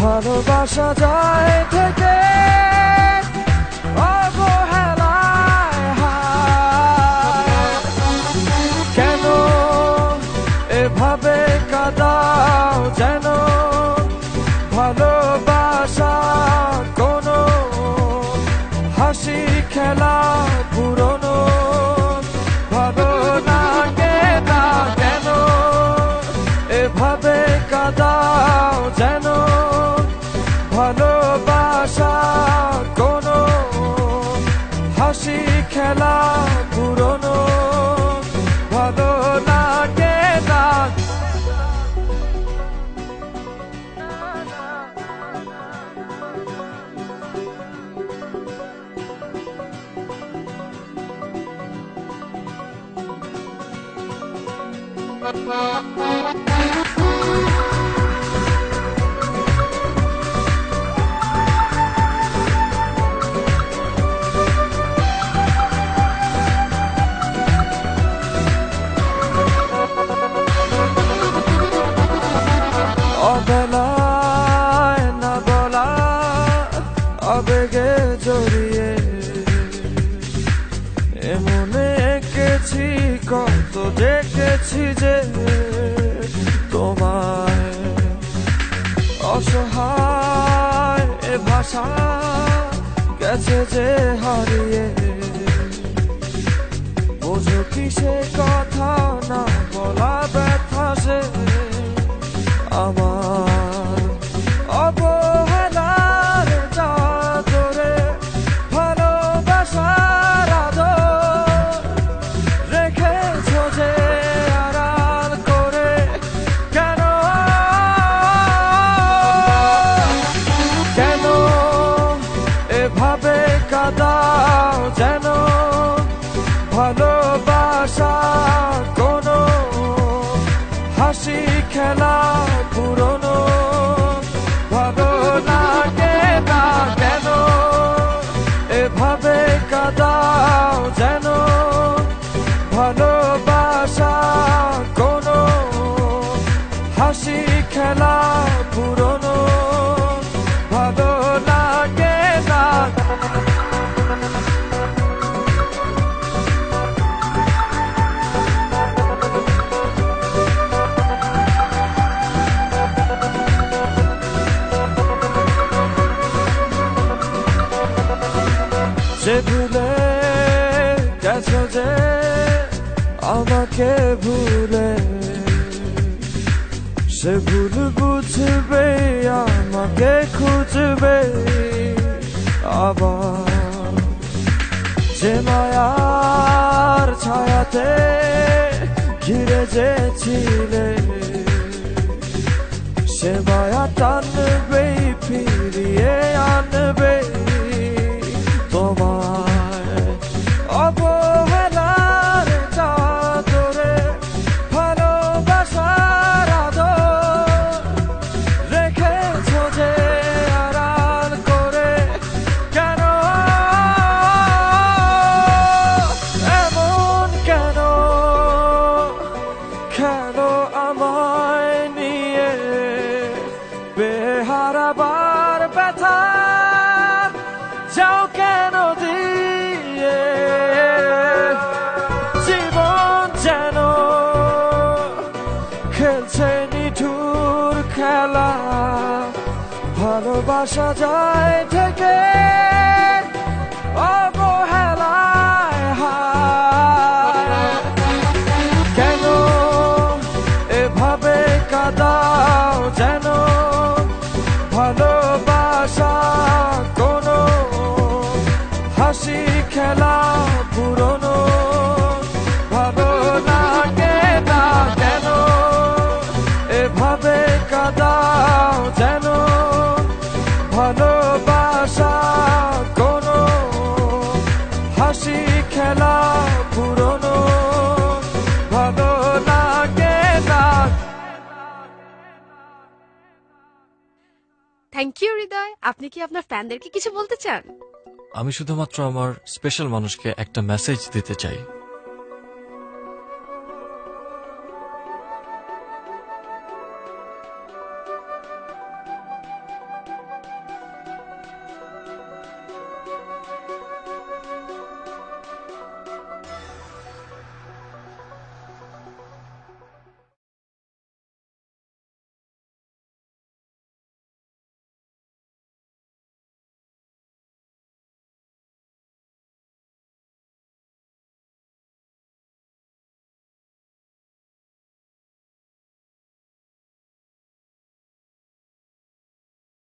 ভালোবাসা যায় থেকে অবহেলায় হায় কেন এভাবে কাঁদাও যেন ভালোবাসা কোনো হাসি খেলা পুরনো ভালো লাগে না কেন এভাবে কাঁদাও যেন ভালোবাসা কোনো হাসি খেলা পুরনো ভালো লাগে না অবেলায় না বলা আবেগে জড়িয়ে এমনে এঁকেছি কত দেখেছি যে তোমায় অসহায় এ ভাষা গেছে যে হারিয়ে বোঝো কি সে কথা না বলা ব্যথা সে আমার অবহেলার চাদরে ভালোবাসার আদর রেখেছো যে আড়াল করে কেন কেন এভাবে কাঁদাও যেন ভালোবাসা কোনো হাসি খেলা পুরনো ভালো লাগে না কেন এভাবে কাঁদাও যেন ভালোবাসা কোনো হাসি খেলা পুরনো ভালো লাগে না সে ভুলে গেছো যে আমাকে ভুলে সে ভুল বুঝবে আমাকে খুঁজবে আবার যে মায়ার ছায়াতে ঘিরে যেছিলে সে মায়া টানবে ফিরিয়ে আনবে তোমায় অবহেলার চাদরে ভালোবাসার আদর রেখেছো যে আড়াল করে কেন এমন কেন কেন আমায় নিয়ে বেহারাবার ব্যথা যাও কেন দিয়ে জীবন যেন খেলছে নিঠুর খেলা ভালোবাসা যায় থেকে অবহেলা হাসি খেলা পুরনো ভালো লাগে না কেন এভাবে কাদাও যেন ভালোবাসা কোনো হাসি খেলা পুরনো ভালো লাগে না। থ্যাংক ইউ হৃদয়। আপনি কি আপনার ফ্যানদেরকে কিছু বলতে চান? আমি শুধুমাত্র আমার স্পেশাল মানুষকে একটা মেসেজ দিতে চাই।